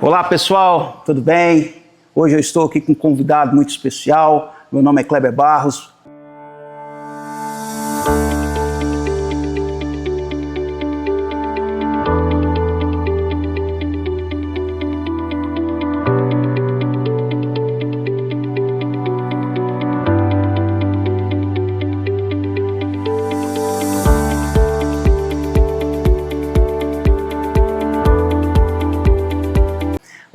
Olá pessoal, tudo bem? Hoje eu estou aqui com um convidado muito especial. Meu nome é Kleber Barros.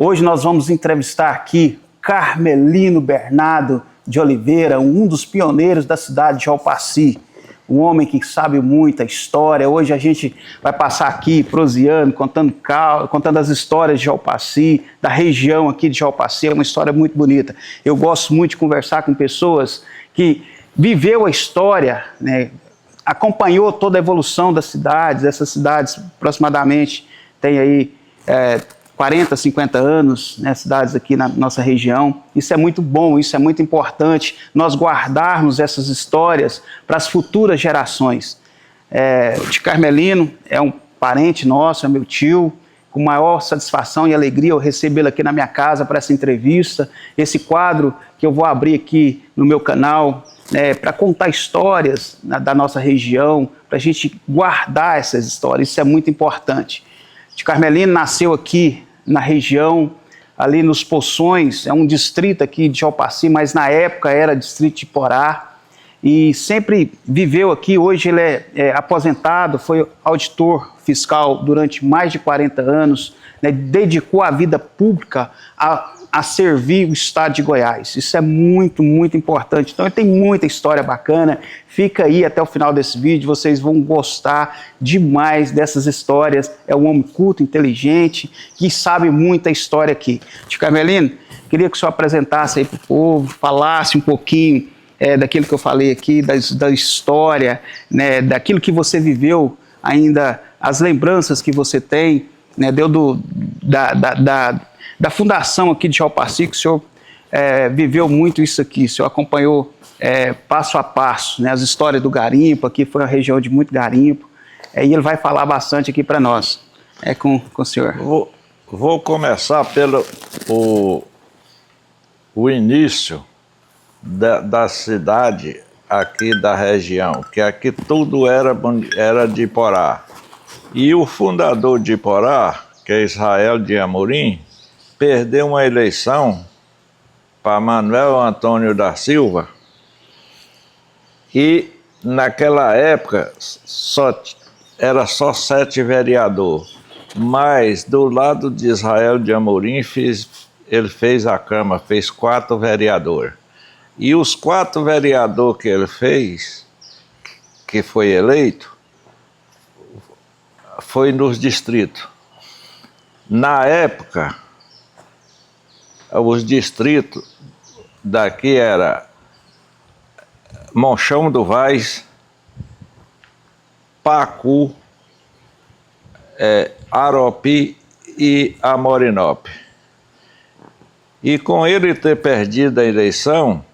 Hoje nós vamos entrevistar aqui Carmelino Bernardo de Oliveira, um dos pioneiros da cidade de Jalpaci, um homem que sabe muita história. Hoje a gente vai passar aqui proseando, contando as histórias de Jalpaci, da região aqui de Jalpaci. É uma história muito bonita. Eu gosto muito de conversar com pessoas que viveu a história, né, acompanhou toda a evolução das cidades. Essas cidades aproximadamente têm aí 40, 50 anos, né, cidades aqui na nossa região. Isso é muito bom, isso é muito importante, nós guardarmos essas histórias para as futuras gerações. De Carmelino é um parente nosso, é meu tio. Com maior satisfação e alegria eu recebê-lo aqui na minha casa para essa entrevista. Esse quadro que eu vou abrir aqui no meu canal, para contar histórias da nossa região, para a gente guardar essas histórias, isso é muito importante. De Carmelino nasceu aqui na região, ali nos Poções, é um distrito aqui de Jalpaci, mas na época era distrito de Iporá, e sempre viveu aqui. Hoje ele é aposentado, foi auditor fiscal durante mais de 40 anos, né, dedicou a vida pública a servir o estado de Goiás. Isso é muito, muito importante. Então ele tem muita história bacana. Fica aí até o final desse vídeo, vocês vão gostar demais dessas histórias. É um homem culto, inteligente, que sabe muita história aqui. Tio Carmelino, queria que o senhor apresentasse aí para o povo, falasse um pouquinho daquilo que eu falei aqui, da história, né, daquilo que você viveu, ainda as lembranças que você tem, né, da fundação aqui de Jalpaci, que o senhor viveu muito isso aqui, o senhor acompanhou passo a passo, né, as histórias do garimpo. Aqui foi uma região de muito garimpo, e ele vai falar bastante aqui para nós. Com o senhor. Vou começar pelo o início da cidade aqui da região, que aqui tudo era de Iporá. E o fundador de Iporá, que é Israel de Amorim, perdeu uma eleição para Manuel Antônio da Silva, e naquela época era só 7 vereadores, mas do lado de Israel de Amorim ele fez a Câmara, fez 4 vereadores. E os 4 vereadores que ele fez, que foi eleito, foi nos distritos. Na época, os distritos daqui era Monchão do Vaz, Pacu, Aropi e Amorinópolis. E com ele ter perdido a eleição,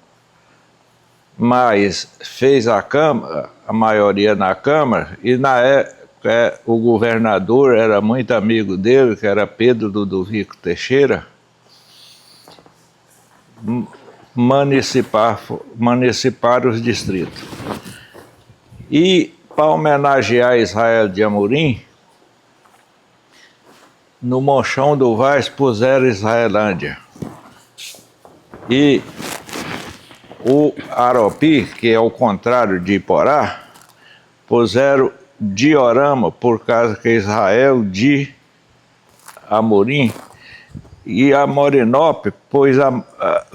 mas fez a Câmara, a maioria na Câmara, e na época o governador era muito amigo dele, que era Pedro Ludovico Teixeira, municipar os distritos. E para homenagear Israel de Amorim, no Monchão do Vaz puseram Israelândia. E o Aropi, que é o contrário de Iporá, puseram Diorama, por causa que Israel de Amorim. E Amorinópolis pôs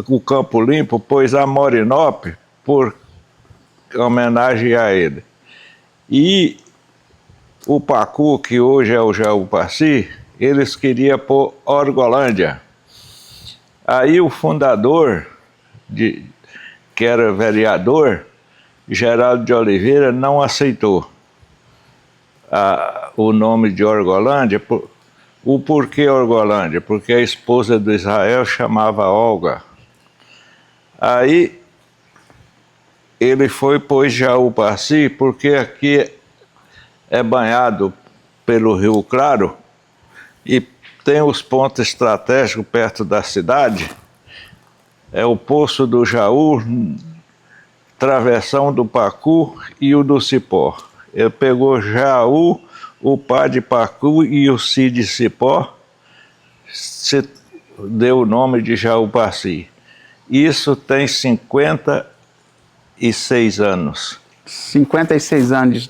o Campo Limpo, pôs Amorinópolis por homenagem a ele. E o Pacu, que hoje é o Jalpaci, eles queriam pôr Orgolândia. Aí o fundador, que era vereador, Geraldo de Oliveira, não aceitou o nome de Orgolândia. O porquê Orgolândia? Porque a esposa do Israel chamava Olga. Aí ele foi pôs Jalpaci, porque aqui é banhado pelo Rio Claro, e tem os pontos estratégicos perto da cidade, é o Poço do Jaú, Travessão do Pacu e o do Cipó. Ele pegou Jaú, o Pá de Pacu e o Si de Cipó, se deu o nome de Jaú-Paci. Isso tem 56 anos. 56 anos.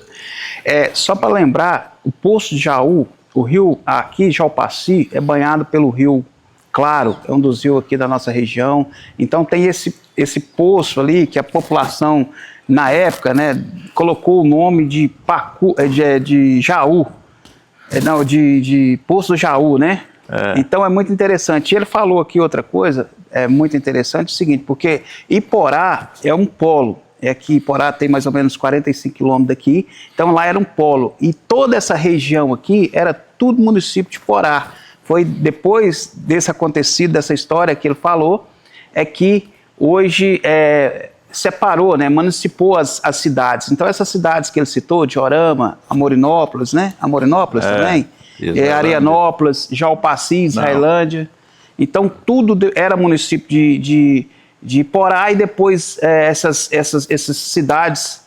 Só para lembrar, o Poço de Jaú, o rio aqui, Jaú-Paci, é banhado pelo Rio Claro, é um dos rios aqui da nossa região. Então tem esse poço ali que a população, na época, né, colocou o nome de Pacu, de Jaú, não, de Poço do Jaú, né? Então é muito interessante. E ele falou aqui outra coisa, é muito interessante, o seguinte, porque Iporá é um polo. Aqui Iporá tem mais ou menos 45 quilômetros daqui, então lá era um polo. E toda essa região aqui era tudo município de Iporá. Foi depois desse acontecido, dessa história que ele falou, é que hoje separou, né, municipou as cidades. Então essas cidades que ele citou, Diorama, Amorinópolis, né? Amorinópolis também, Arianópolis, Jaú-Paci, Israelândia. Então tudo era município de Iporá e depois essas cidades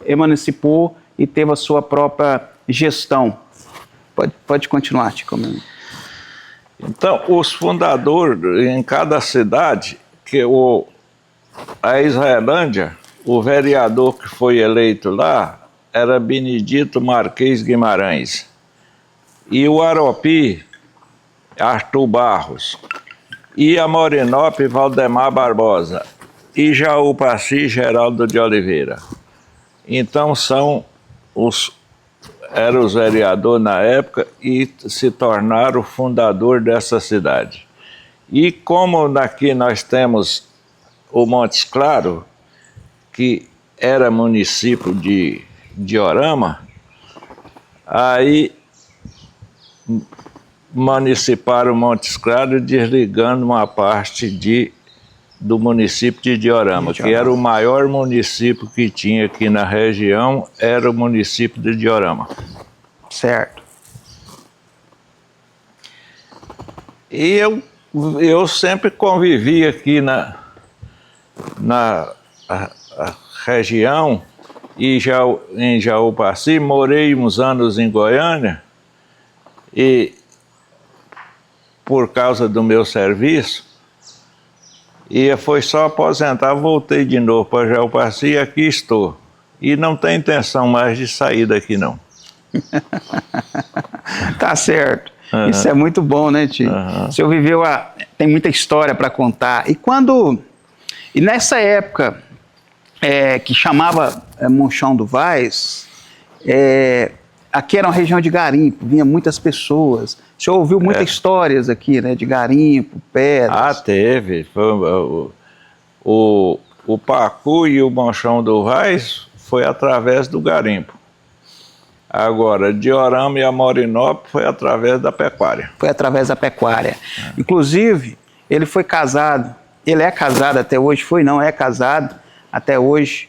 emancipou e teve a sua própria gestão. Pode continuar, Tico. Então, os fundadores em cada cidade, a Israelândia, o vereador que foi eleito lá era Benedito Marques Guimarães. E o Aropi, Arthur Barros. E a Morinópolis, Valdemar Barbosa. E Jaú-Paci, Geraldo de Oliveira. Então eram os vereadores na época e se tornaram o fundador dessa cidade. E como aqui nós temos o Montes Claros, que era município de Diorama, aí municiparam Montes Claros desligando uma parte do município de Diorama, que era o maior município que tinha aqui na região, era o município de Diorama. Certo. E eu sempre convivi aqui na região, e em Jaú-Paci, morei uns anos em Goiânia, e por causa do meu serviço, e foi só aposentar, voltei de novo para Jaú-Paci e aqui estou. E não tenho intenção mais de sair daqui, não. Tá certo. Isso é muito bom, né, tio? O senhor viveu, tem muita história para contar. E nessa época que chamava Monchão do Vaz, aqui era uma região de garimpo, vinha muitas pessoas. O senhor ouviu muitas histórias aqui, né, de garimpo, pedras. Teve. O Pacu e o Monchão do Vaz foi através do garimpo. Agora, Diorama e Amorinópolis foi através da pecuária. Foi através da pecuária. Inclusive, ele foi casado, ele é casado até hoje, é casado até hoje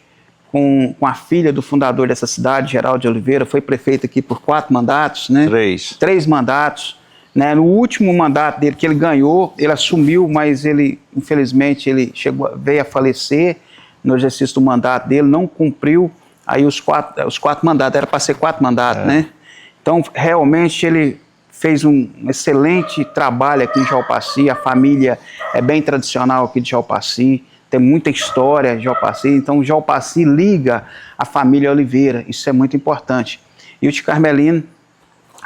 com a filha do fundador dessa cidade, Geraldo de Oliveira, foi prefeito aqui por 4 mandatos, né? 3 mandatos. Né? No último mandato dele, que ele ganhou, ele assumiu, mas infelizmente, veio a falecer no exercício do mandato dele, não cumpriu aí os 4 mandatos, era para ser 4 mandatos, né? Então, realmente, ele fez um excelente trabalho aqui em Jaú-Paci, a família é bem tradicional aqui de Jaú-Paci, tem muita história de Jaú-Paci, então Jaú-Paci liga a família Oliveira, isso é muito importante. E o tio Carmelino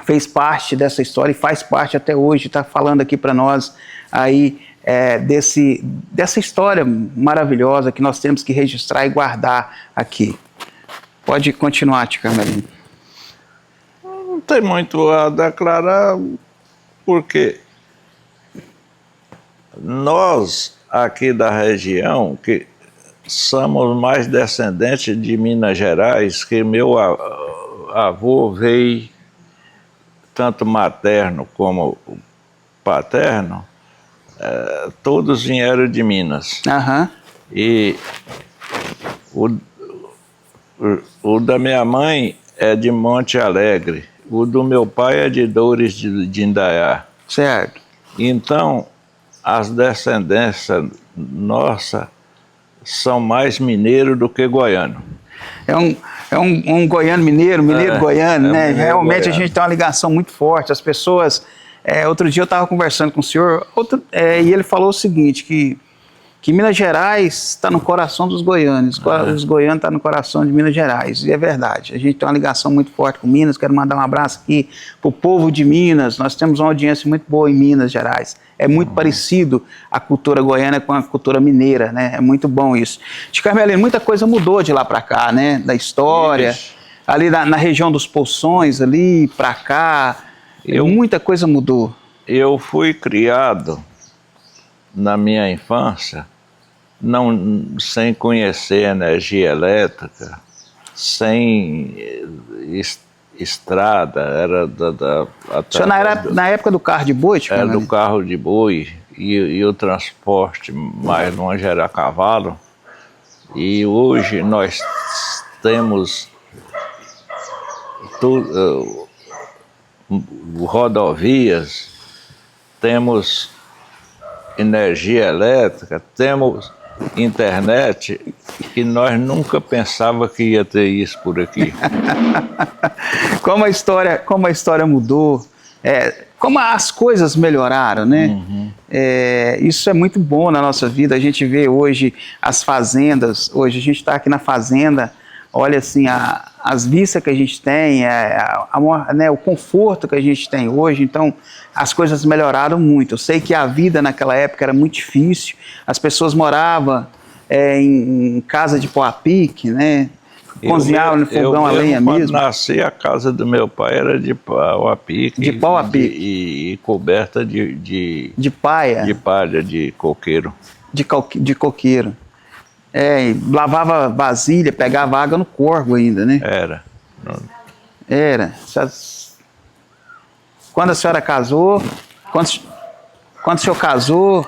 fez parte dessa história e faz parte até hoje, está falando aqui para nós aí dessa história maravilhosa que nós temos que registrar e guardar aqui. Pode continuar, tio Carmelino. Não tem muito a declarar, porque nós aqui da região, que somos mais descendentes de Minas Gerais, que meu avô veio tanto materno como paterno, todos vieram de Minas. E o da minha mãe é de Monte Alegre, o do meu pai é de Dores de Indaiá. Certo. Então, as descendências nossas são mais mineiros do que goiano. É um goiano mineiro, goiano, né? Mineiro Realmente goiano. a gente tem uma ligação muito forte. As pessoas... outro dia eu estava conversando com o senhor e ele falou o seguinte, que Minas Gerais está no coração dos goianos, os goianos estão no coração de Minas Gerais, e é verdade. A gente tem uma ligação muito forte com Minas. Quero mandar um abraço aqui para o povo de Minas. Nós temos uma audiência muito boa em Minas Gerais. É muito parecido a cultura goiana com a cultura mineira, né? É muito bom isso. De Carmelino, muita coisa mudou de lá para cá, né? Da história, Isso. ali na região dos Poções, ali para cá, muita coisa mudou. Eu fui criado na minha infância sem conhecer energia elétrica, sem estrada, era O senhor na época do carro de boi? era do carro de boi, e o transporte mais longe era a cavalo. E hoje nós temos rodovias, temos energia elétrica, temos internet, que nós nunca pensava que ia ter isso por aqui. Como a história mudou, como as coisas melhoraram, né? Uhum. Isso é muito bom na nossa vida. A gente vê hoje as fazendas, hoje a gente está aqui na fazenda, olha assim, as vistas que a gente tem, né, o conforto que a gente tem hoje. Então, as coisas melhoraram muito. Eu sei que a vida naquela época era muito difícil, as pessoas moravam em casa de pau a pique, né? Cozinhavam no fogão a lenha mesmo. Quando nasci, a casa do meu pai era de pau a pique. De pau a pique. E coberta de palha. De palha, de coqueiro. De coqueiro. E lavava vasilha, pegava água no corvo ainda, né? Era. Quando a senhora casou, quando o senhor casou,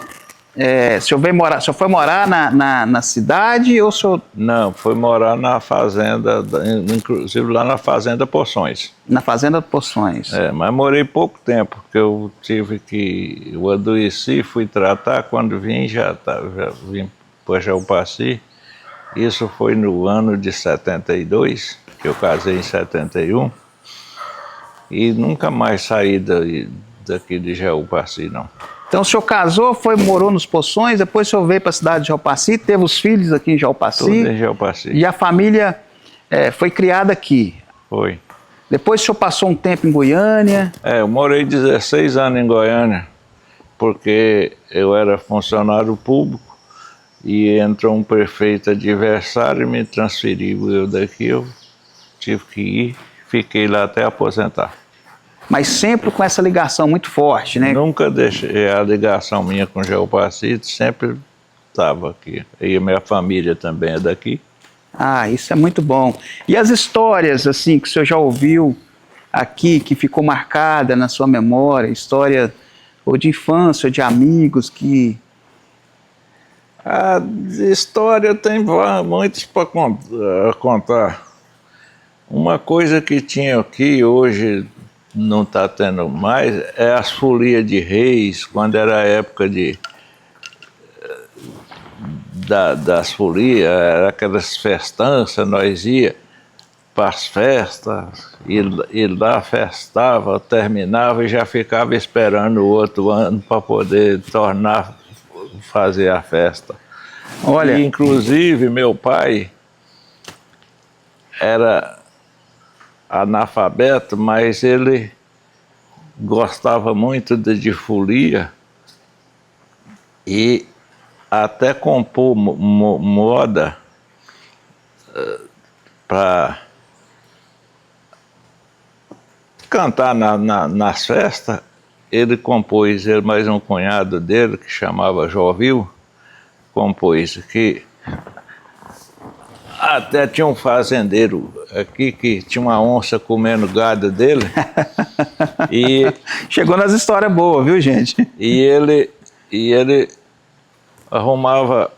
o senhor foi morar na cidade ou o senhor... Não, foi morar na fazenda, inclusive lá na Fazenda Poções. Na Fazenda Poções. Mas morei pouco tempo, porque eu adoeci, fui tratar, quando vim já vim para Jaúpaci. Isso foi no ano de 72, que eu casei em 71, e nunca mais saí daqui de Jaúpaci, não. Então o senhor casou, morou nos Poções, depois o senhor veio para a cidade de Jaúpaci, teve os filhos aqui em Jaúpaci. Tudo em Jaúpaci. E a família foi criada aqui. Foi. Depois o senhor passou um tempo em Goiânia. Eu morei 16 anos em Goiânia, porque eu era funcionário público, e entrou um prefeito adversário e me transferiu. Eu daqui, eu tive que ir, fiquei lá até aposentar. Mas sempre com essa ligação muito forte, né? Nunca deixei a ligação minha com Jaúpaci, sempre estava aqui. E a minha família também é daqui. Isso é muito bom. E as histórias, assim, que o senhor já ouviu aqui, que ficou marcada na sua memória, história ou de infância, ou de amigos que... A história tem muitos para contar. Uma coisa que tinha aqui, hoje não está tendo mais, é as folias de reis, quando era a época das folias, era aquelas festanças, nós ia para as festas, e lá festava, terminava e já ficava esperando o outro ano para poder fazer a festa. Olha, e, inclusive meu pai era analfabeto, mas ele gostava muito de folia e até compor moda para cantar nas festas. Ele compôs, mais um cunhado dele, que chamava Jovil, compôs que até tinha um fazendeiro aqui que tinha uma onça comendo gado dele. E chegou nas histórias boas, viu, gente? E ele arrumava,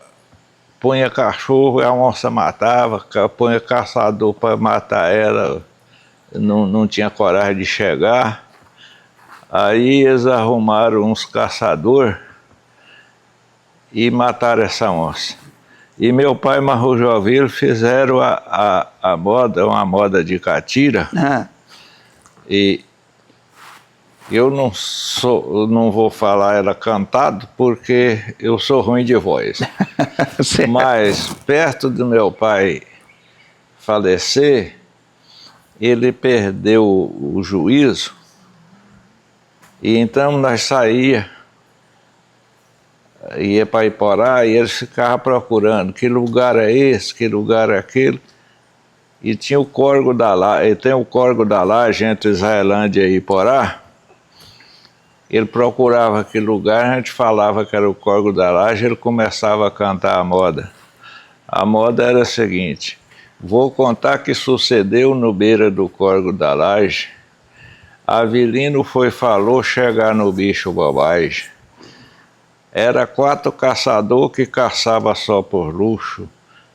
punha cachorro e a onça matava, punha caçador para matar ela, não tinha coragem de chegar. Aí eles arrumaram uns caçadores e mataram essa onça. E meu pai e Marujovil fizeram a moda, uma moda de catira. E eu não vou falar ela cantado porque eu sou ruim de voz. Mas perto do meu pai falecer, ele perdeu o juízo. E então nós ia para Iporá e eles ficavam procurando que lugar é esse, que lugar é aquele. E tinha o Córrego da Laje, tem o Córrego da Laje entre Israelândia e Iporá. Ele procurava aquele lugar, a gente falava que era o Córrego da Laje, ele começava a cantar a moda. A moda era a seguinte: vou contar que sucedeu no beira do Córrego da Laje. Avelino falou chegar no bicho bobagem. Era 4 caçador que caçava só por luxo.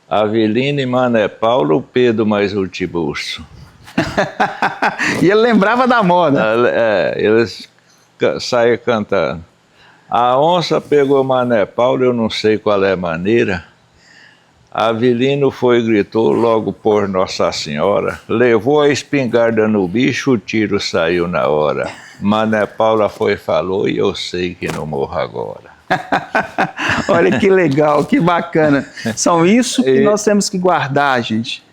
Avelino e Mané Paulo, Pedro mais o Tiburcio. E ele lembrava da moda. Eles saíam cantando. A onça pegou Mané Paulo, eu não sei qual é a maneira. Avelino e gritou logo por Nossa Senhora. Levou a espingarda no bicho, o tiro saiu na hora. Mané Paula falou e eu sei que não morro agora. Olha que legal, que bacana. São isso que nós temos que guardar, gente.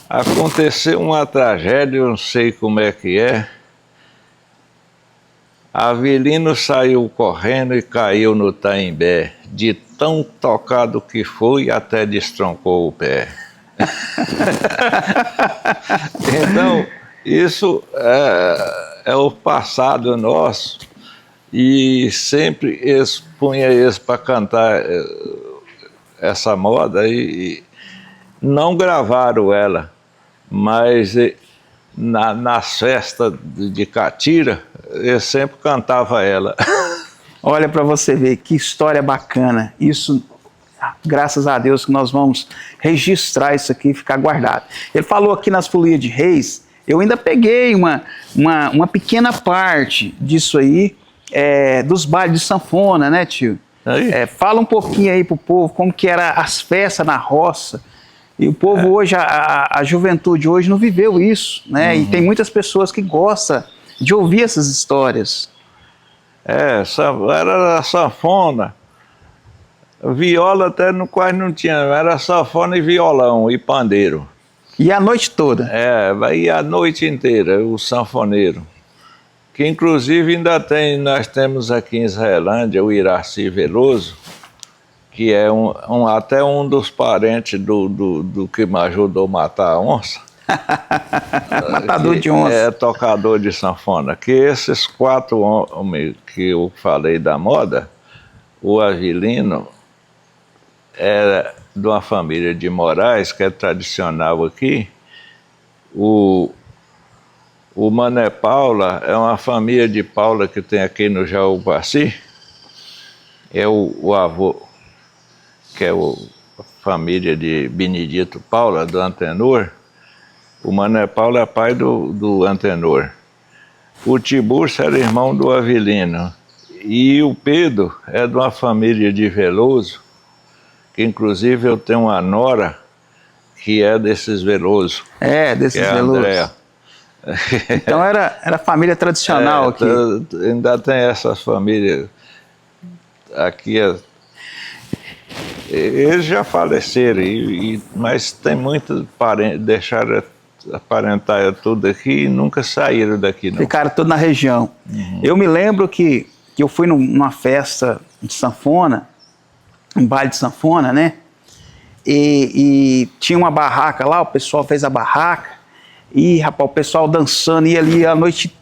Aconteceu uma tragédia, eu não sei como é que é. Avelino saiu correndo e caiu no Taimbé. De tão tocado que foi, até destroncou o pé. Então, isso é o passado nosso. E sempre eles punham eles para cantar essa moda e não gravaram ela, mas nas festas de catira, eles sempre cantavam ela. Olha para você ver que história bacana. Isso, graças a Deus, que nós vamos registrar isso aqui e ficar guardado. Ele falou aqui nas Folias de Reis, eu ainda peguei uma pequena parte disso aí, dos bailes de sanfona, né, tio? Fala um pouquinho aí pro povo como que era as festas na roça. E o povo hoje, a juventude hoje não viveu isso, né? E tem muitas pessoas que gostam de ouvir essas histórias. Era a sanfona. Viola até quase não tinha, era sanfona e violão e pandeiro. E a noite toda? Vai a noite inteira, o sanfoneiro. Que inclusive nós temos aqui em Israelândia o Iraci Veloso, que é até um dos parentes do que me ajudou a matar a onça. Matador de onça. É tocador de sanfona. Que esses 4 homens que eu falei da moda, o Avelino era de uma família de Moraes, que é tradicional aqui. O Mané Paula é uma família de Paula que tem aqui no Jaú-Paci. É o avô, que é a família de Benedito Paula, do Antenor. O Mané Paula é pai do Antenor. O Tiburcio era irmão do Avelino. E o Pedro é de uma família de Veloso, que inclusive eu tenho uma nora que é desses Veloso. Desses Veloso. Então era família tradicional aqui. Ainda tem essas famílias aqui. Eles já faleceram, mas tem muitos parentes, deixaram aparentar tudo aqui e nunca saíram daqui, não. Ficaram todos na região. Eu me lembro que eu fui numa festa de sanfona, um baile de sanfona, né? E tinha uma barraca lá, o pessoal fez a barraca. E, rapaz, o pessoal dançando, ia ali a noite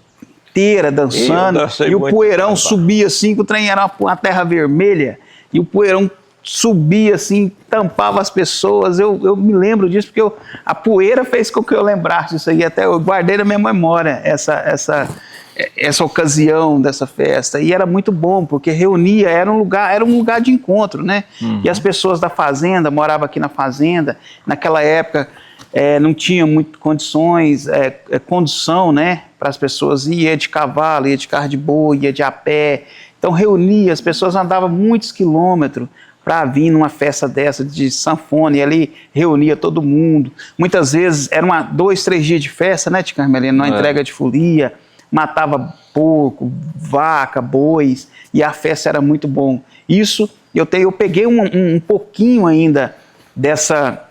inteira dançando, e o poeirão subia assim, que o trem era uma terra vermelha, e o poeirão subia assim, tampava as pessoas. Eu me lembro disso, porque a poeira fez com que eu lembrasse disso aí, até eu guardei na minha memória essa ocasião dessa festa, e era muito bom, porque reunia, era um lugar de encontro, né? E as pessoas da fazenda, moravam aqui na fazenda, naquela época, não tinha muito condições, condução, né, para as pessoas, ia de cavalo, ia de carro de boi, ia de a pé, então reunia, as pessoas andavam muitos quilômetros para vir numa festa dessa de sanfona, e ali reunia todo mundo, muitas vezes eram 2, 3 dias de festa, né, tia Carmelina, numa entrega de folia, matava porco, vaca, bois, e a festa era muito bom. Isso, eu peguei um pouquinho ainda dessa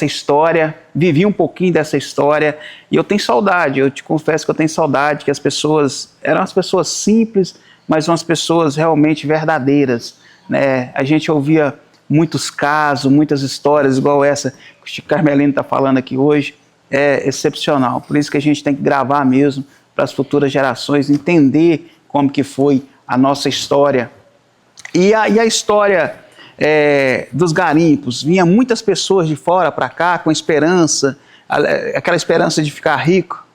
história, vivi um pouquinho dessa história, e eu tenho saudade, eu te confesso que eu tenho saudade, que as pessoas, eram as pessoas simples, mas umas pessoas realmente verdadeiras, né? A gente ouvia muitos casos, muitas histórias, igual essa que o Carmelino está falando aqui hoje, é excepcional, por isso que a gente tem que gravar mesmo, para as futuras gerações entender como que foi a nossa história. E a história dos garimpos, vinha muitas pessoas de fora para cá com esperança, aquela esperança de ficar rico,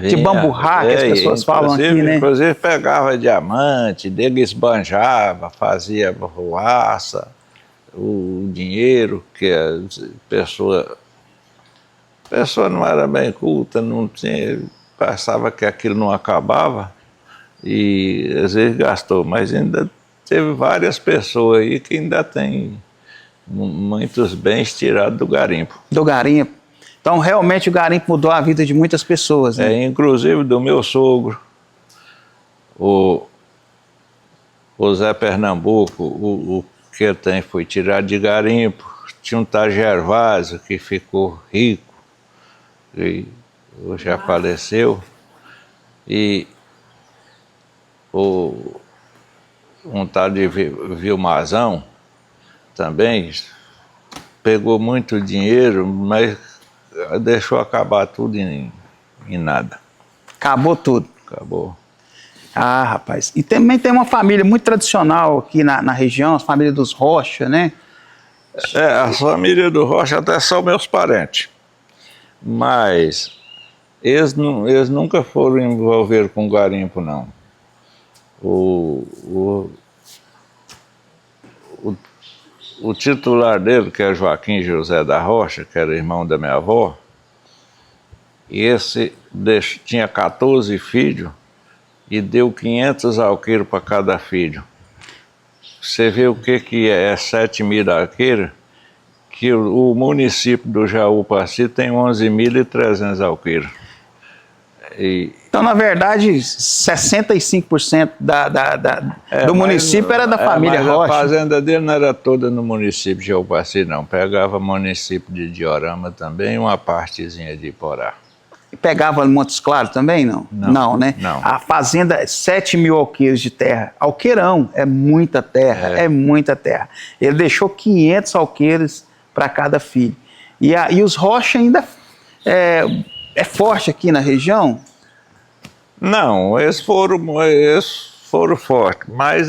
de bamburrar, que as pessoas falam aqui, né? Inclusive pegava diamante, dele esbanjava, fazia ruaça, o dinheiro que a pessoa não era bem culta, não tinha... Pensava que aquilo não acabava e às vezes gastou, mas ainda teve várias pessoas aí que ainda tem muitos bens tirados do garimpo. Do garimpo. Então realmente o garimpo mudou a vida de muitas pessoas, né? Inclusive do meu sogro, o Zé Pernambuco, o que ele foi tirado de garimpo. Tinha um tal Gervásio que ficou rico e hoje já faleceu, e um tal de Vilmazão também pegou muito dinheiro, mas deixou acabar tudo em nada. Acabou tudo. Acabou. Ah, rapaz. E também tem uma família muito tradicional aqui na região, a família dos Rocha, né? A família do Rocha até são meus parentes, mas eles nunca foram envolver com garimpo, não. O titular dele, que é Joaquim José da Rocha, que era irmão da minha avó, esse tinha 14 filhos e deu 500 alqueiros para cada filho. Você vê o que é 7.000 alqueiros, que o município do Jaú-Paci tem 11.300 alqueiros. Então, na verdade, 65% do município era da família Rocha. A fazenda dele não era toda no município de Jaú-Paci, não. Pegava município de Diorama também, uma partezinha de Iporá. E pegava Montes Claros também, não? Não, né? Não. A fazenda, 7.000 alqueires de terra. Alqueirão, é muita terra, é muita terra. Ele deixou 500 alqueires para cada filho. E os Rocha ainda é forte aqui na região? Não, eles foram fortes, mas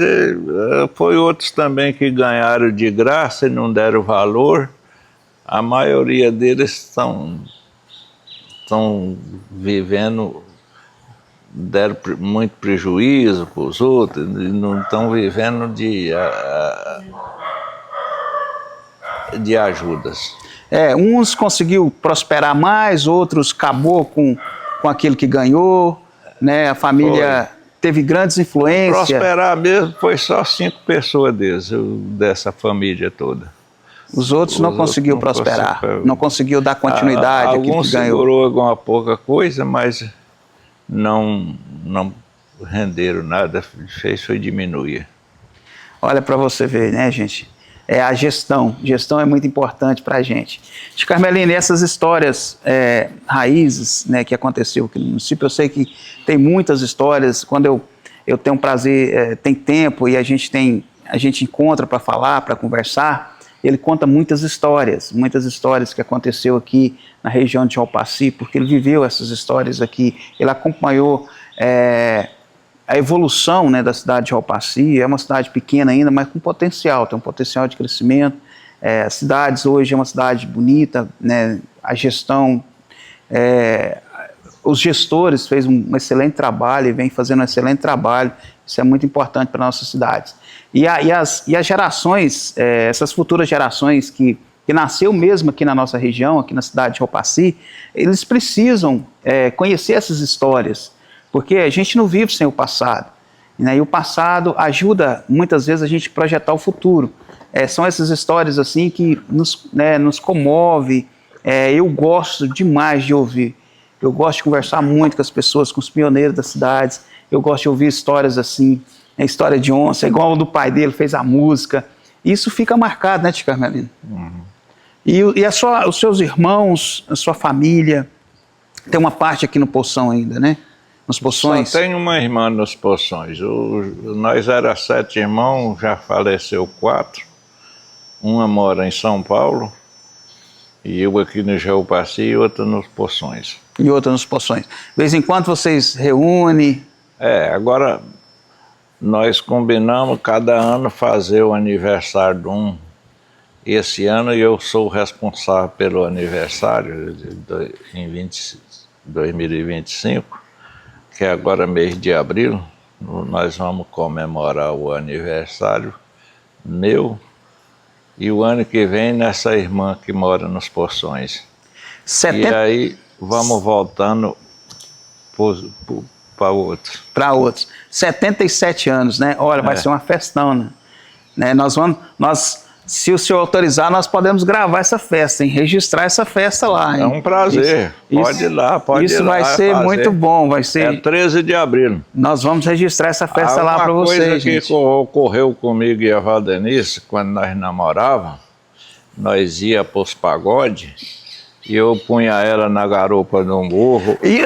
foi outros também que ganharam de graça e não deram valor. A maioria deles estão vivendo, deram muito prejuízo para os outros, e não estão vivendo de ajudas. Uns conseguiu prosperar mais, outros acabou com aquilo que ganhou, né? A família teve grandes influências. Prosperar mesmo foi só 5 pessoas dessa família toda. Os outros não conseguiu prosperar, não conseguiu dar continuidade àquilo que ganhou. Segurou alguma pouca coisa, mas não renderam nada, fez foi diminuir. Olha para você ver, né, gente? A gestão é muito importante para a gente. Carmelina, essas histórias raízes, né, que aconteceu aqui no município, eu sei que tem muitas histórias. Quando eu tenho prazer, tem tempo e a gente encontra para falar, para conversar, ele conta muitas histórias que aconteceu aqui na região de Jaú-Paci, porque ele viveu essas histórias aqui, ele acompanhou a evolução, né, da cidade de Jaú-Paci. É uma cidade pequena ainda, mas com potencial, tem um potencial de crescimento. As cidades hoje é uma cidade bonita, né, a gestão, os gestores fez um excelente trabalho e vem fazendo um excelente trabalho, isso é muito importante para nossas cidades. E as gerações, essas futuras gerações que que nasceu mesmo aqui na nossa região, aqui na cidade de Alpaci, eles precisam conhecer essas histórias, porque a gente não vive sem o passado, né? E o passado ajuda muitas vezes a gente a projetar o futuro. São essas histórias assim que nos comove. Eu gosto demais de ouvir. Eu gosto de conversar muito com as pessoas, com os pioneiros das cidades. Eu gosto de ouvir histórias assim, a história de onça, igual o do pai dele, fez a música. Isso fica marcado, né, Tio Carmelino? Uhum. E os seus irmãos, a sua família, tem uma parte aqui no Poção ainda, né? Nos Poções. Só tem uma irmã nos Poções. Nós éramos 7 irmãos, já faleceu 4. Uma mora em São Paulo, e eu aqui no Jaú-Paci e outra nos Poções. E outra nos Poções. De vez em quando vocês reúnem? Agora nós combinamos cada ano fazer o aniversário de um. Esse ano eu sou responsável pelo aniversário em 2025, que é agora mês de abril. Nós vamos comemorar o aniversário meu. E o ano que vem, nessa irmã que mora nos Poções. E aí, vamos voltando para outros. Para outros. 77 anos, né? Olha, vai ser uma festão, né? Se o senhor autorizar, nós podemos gravar essa festa, registrar essa festa lá. Hein? É um prazer. Pode ir lá, pode ir lá. Isso vai ser muito bom. Vai ser... É 13 de abril. Nós vamos registrar essa festa lá para vocês, gente. Uma coisa que ocorreu comigo e a Valdenice, quando nós namorávamos, nós ia para os pagodes e eu punha ela na garupa de um burro. E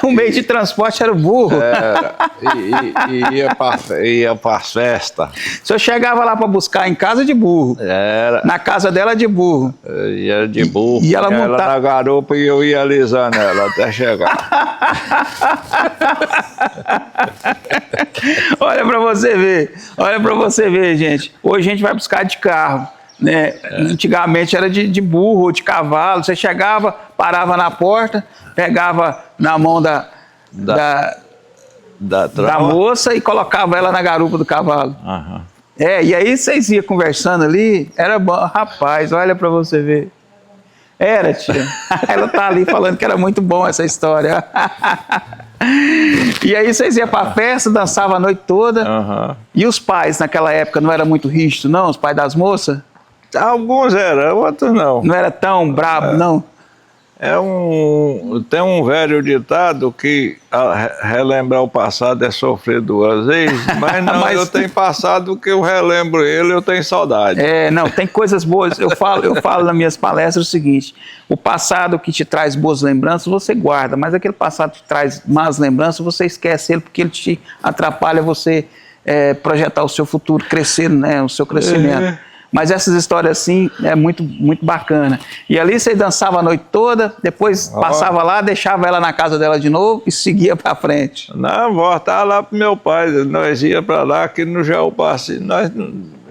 o meio de transporte era o burro? Ia para as festas. O senhor chegava lá para buscar em casa de burro? Era. Na casa dela de burro? Ia de burro. E ela montava na garupa e eu ia alisando ela até chegar. Olha para você ver, gente. Hoje a gente vai buscar de carro. Né? Antigamente era de burro ou de cavalo. Você chegava, parava na porta, pegava na mão da moça e colocava ela na garupa do cavalo. Uhum. E aí vocês iam conversando ali, era bom. Rapaz, olha para você ver. Era, tia. Ela tá ali falando que era muito bom essa história. E aí vocês iam pra festa, dançavam a noite toda. Uhum. E os pais naquela época não era muito rígido, não? Os pais das moças? Alguns eram, outros não. Não era tão brabo, não? Tem um velho ditado que relembrar o passado é sofrer 2 vezes, mas não, eu tenho passado que eu relembro ele, eu tenho saudade. Não, tem coisas boas. Eu falo nas minhas palestras o seguinte: o passado que te traz boas lembranças, você guarda, mas aquele passado que te traz más lembranças, você esquece ele, porque ele te atrapalha você projetar o seu futuro, crescer, né, o seu crescimento. Mas essas histórias assim é muito, muito bacana. E ali você dançava a noite toda, depois passava lá, deixava ela na casa dela de novo e seguia para frente. Não, voltava lá pro meu pai, nós ia para lá, aqui no Jaú-Paci,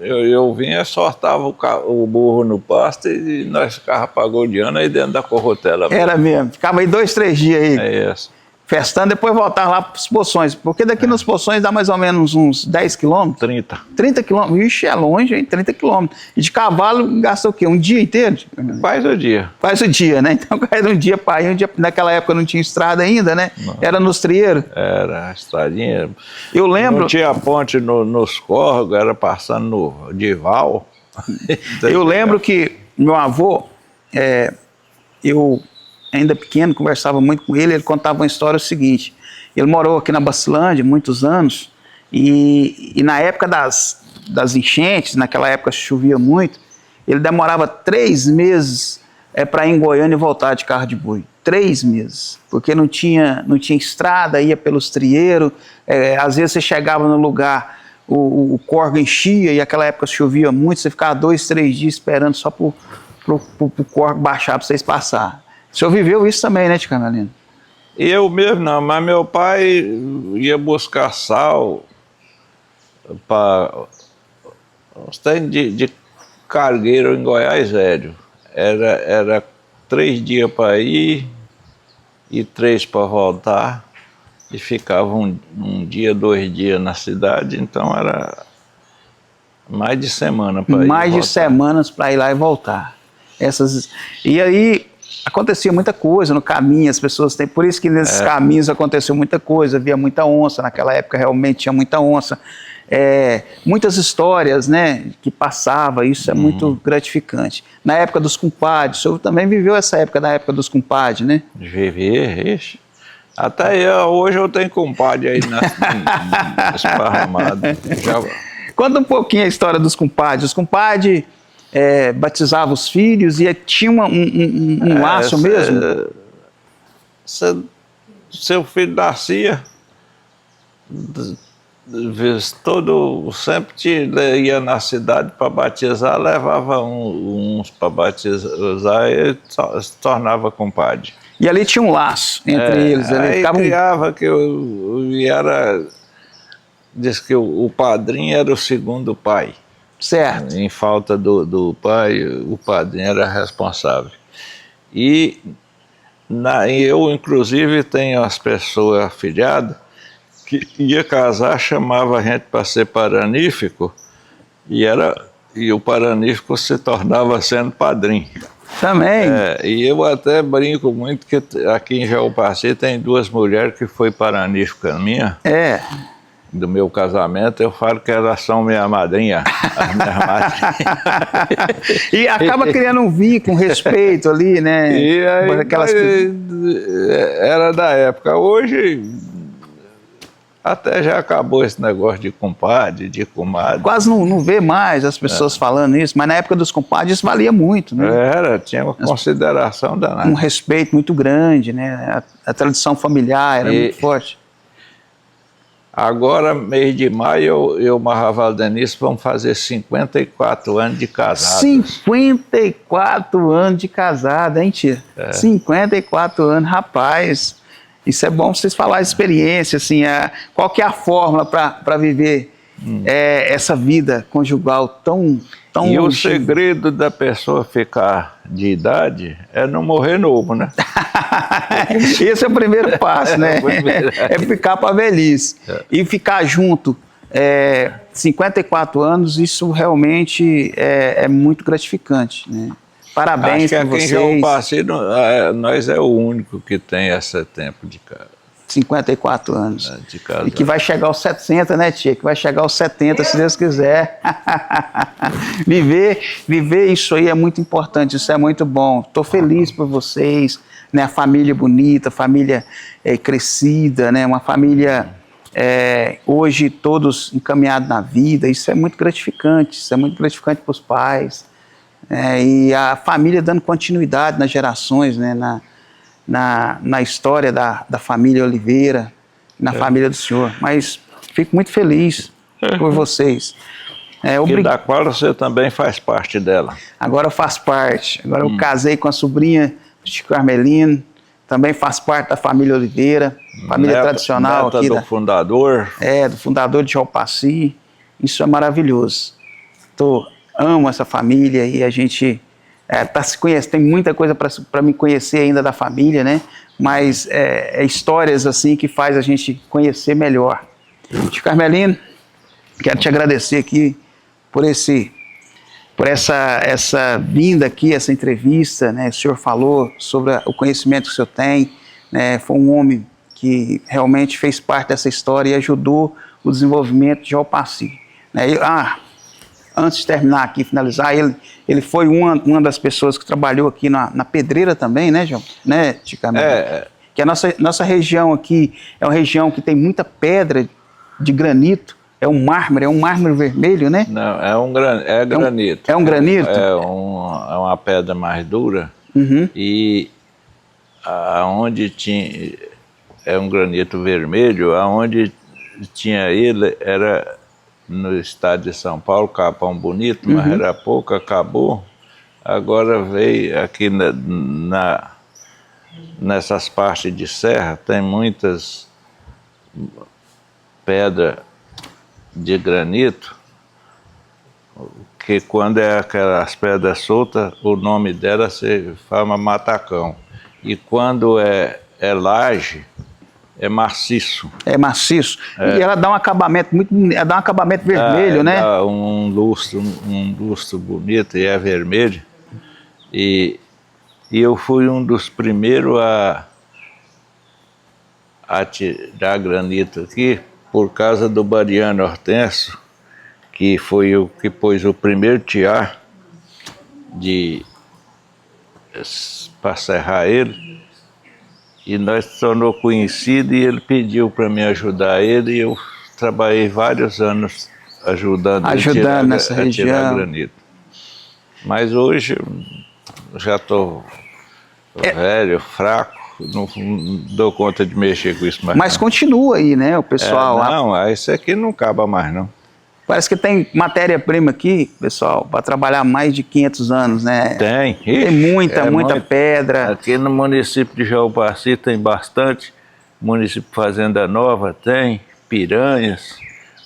eu vinha, sortava o burro no pasto e nós ficava pagodeando aí dentro da corrotela. Era mesmo, ficava aí 2, 3 dias aí. É isso. Festando, depois voltar lá para os Poções, porque daqui nos Poções dá mais ou menos uns 10 quilômetros? 30. 30 quilômetros, ixi, é longe, hein? 30 quilômetros. E de cavalo gasta o quê? Um dia inteiro? Faz o dia. Faz o dia, né? Então era um dia para ir, naquela época não tinha estrada ainda, né? Não. Era nos trieiros. Era, a estradinha. Eu lembro... Não tinha ponte nos córregos, era passando no Dival. Eu lembro que meu avô, eu... ainda pequeno, conversava muito com ele contava uma história o seguinte: ele morou aqui na Bacilândia muitos anos e na época das enchentes, naquela época chovia muito, ele demorava 3 meses para ir em Goiânia e voltar de carro de boi. 3 meses, porque não tinha estrada, ia pelos trieiros, às vezes você chegava no lugar, o córrego enchia e naquela época chovia muito, você ficava 2, 3 dias esperando só pro córrego baixar para vocês passar. O senhor viveu isso também, né, Tio Carmelino? Eu mesmo não, mas meu pai ia buscar sal de cargueiro em Goiás Velho. Era 3 dias para ir e 3 para voltar. E ficava um dia, 2 dias na cidade, então era mais de semana para ir e voltar. Mais de semanas para ir lá e voltar. E aí acontecia muita coisa no caminho, as pessoas têm, por isso que nesses caminhos aconteceu muita coisa, havia muita onça, naquela época realmente tinha muita onça, muitas histórias, né, que passava, isso é muito gratificante. Na época dos compadres, o senhor também viveu essa época, na época dos compadres, né? Vivi, ixi. Até hoje eu tenho compadre aí esparramado. Conta um pouquinho a história dos compadres. Os compadres batizavam os filhos e tinha um laço mesmo? Seu filho nascia, sempre ia na cidade para batizar, levava uns para batizar e se tornava compadre. E ali tinha um laço entre eles. Aí criava que diz que o padrinho era o segundo pai. Certo. Em falta do pai, o padrinho era responsável. E eu, inclusive, tenho as pessoas afilhadas que ia casar, chamava a gente para ser paranífico e o paranífico se tornava sendo padrinho. Também. E eu até brinco muito que aqui em Jaú-Paci tem 2 mulheres que foi paranífica minha. Do meu casamento, eu falo que elas são minha madrinha. As minhas madrinhas. E acaba criando um vínculo, um respeito ali, né? E aí, era da época. Hoje até já acabou esse negócio de compadre, de comadre. Quase não vê mais as pessoas falando isso, mas na época dos compadres isso valia muito, né? Tinha uma consideração danada. Um respeito muito grande, né? A tradição familiar era muito forte. Agora, mês de maio, eu e o Marraval Denise vamos fazer 54 anos de casado. 54 anos de casado, hein, tia? 54 anos, rapaz. Isso é bom vocês falarem experiência, assim, qual que é a fórmula para viver essa vida conjugal tão E o segredo da pessoa ficar de idade é não morrer novo, né? Esse é o primeiro passo, né? É ficar para a velhice. E ficar junto 54 anos, isso realmente é muito gratificante, né? Parabéns para vocês. Acho que aqui em Jaú-Paci, nós é o único que tem esse tempo de casa. 54 anos. De casado. E que vai chegar aos 70, né, tia? Que vai chegar aos 70, se Deus quiser. Viver isso aí é muito importante, isso é muito bom. Estou feliz por vocês, né? A família bonita, família crescida, né? Uma família hoje todos encaminhados na vida. Isso é muito gratificante para os pais. E a família dando continuidade nas gerações, né? Na história da família Oliveira, na família do senhor. Mas fico muito feliz por vocês. Da qual você também faz parte dela. Agora eu faço parte. Agora eu casei com a sobrinha de Carmelino, também faz parte da família Oliveira, família tradicional neta aqui. Do fundador. Do fundador de Jaú-Paci. Isso é maravilhoso. Amo essa família e a gente para se conhecer, tem muita coisa para me conhecer ainda da família, né? Mas histórias assim que faz a gente conhecer melhor. Tio Carmelino, quero te agradecer aqui por essa vinda aqui, essa entrevista, né? O senhor falou sobre o conhecimento que o senhor tem, né? Foi um homem que realmente fez parte dessa história e ajudou o desenvolvimento de Jaú-Paci, né? Antes de terminar aqui, finalizar, ele foi uma das pessoas que trabalhou aqui na pedreira também, né, João? Né, Tio Carmelino? Que a nossa região aqui é uma região que tem muita pedra de granito, é um mármore vermelho, né? Não, é granito. É um granito? É uma pedra mais dura. E aonde tinha, é um granito vermelho, aonde tinha ele era no estado de São Paulo, Capão Bonito, mas era pouco, acabou. Agora veio aqui nessas partes de serra, tem muitas pedras de granito, que quando é aquelas pedras soltas, o nome dela se chama matacão. E quando é laje, é maciço. É maciço. E ela dá um acabamento muito bonito, ela dá um acabamento vermelho, né? Dá um lustro bonito e é vermelho. E eu fui um dos primeiros a tirar granito aqui por causa do Bariano Hortêncio, que foi o que pôs o primeiro tiar para serrar ele. E nós se tornou conhecido e ele pediu para me ajudar ele e eu trabalhei vários anos ajudando nessa a tirar região. granito. Mas hoje eu já estou velho, fraco, não dou conta de mexer com isso mais. Mas continua aí, né, o pessoal lá. Não, isso aqui não acaba mais não. Parece que tem matéria-prima aqui, pessoal, para trabalhar mais de 500 anos, né? Tem. Tem muita pedra. Aqui no município de Jaupaci tem bastante. Município Fazenda Nova tem, Piranhas.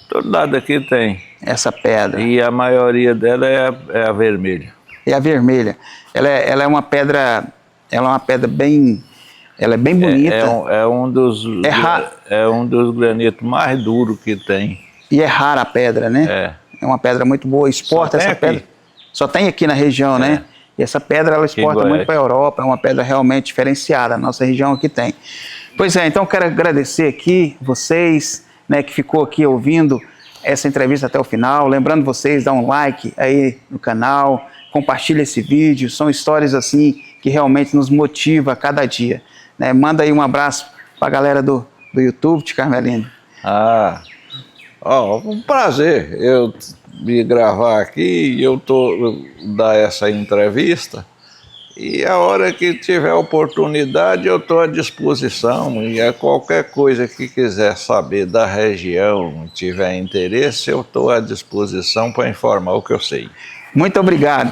Todo lado aqui tem. Essa pedra. E a maioria dela é a vermelha. É a vermelha. Ela é uma pedra bem... Ela é bem bonita. É um dos granitos mais duros que tem. E é rara a pedra, né? É uma pedra muito boa. Exporta essa pedra. Só tem aqui na região, né? E essa pedra ela exporta muito para a Europa. É uma pedra realmente diferenciada. A nossa região aqui tem. Pois é, então quero agradecer aqui vocês, né, que ficou aqui ouvindo essa entrevista até o final. Lembrando vocês, dá um like aí no canal, compartilha esse vídeo. São histórias assim que realmente nos motiva a cada dia. Né? Manda aí um abraço para a galera do YouTube, Tio Carmelino. Um prazer eu me gravar aqui e eu dar essa entrevista. E a hora que tiver oportunidade eu estou à disposição. E qualquer coisa que quiser saber da região, tiver interesse, eu estou à disposição para informar o que eu sei. Muito obrigado.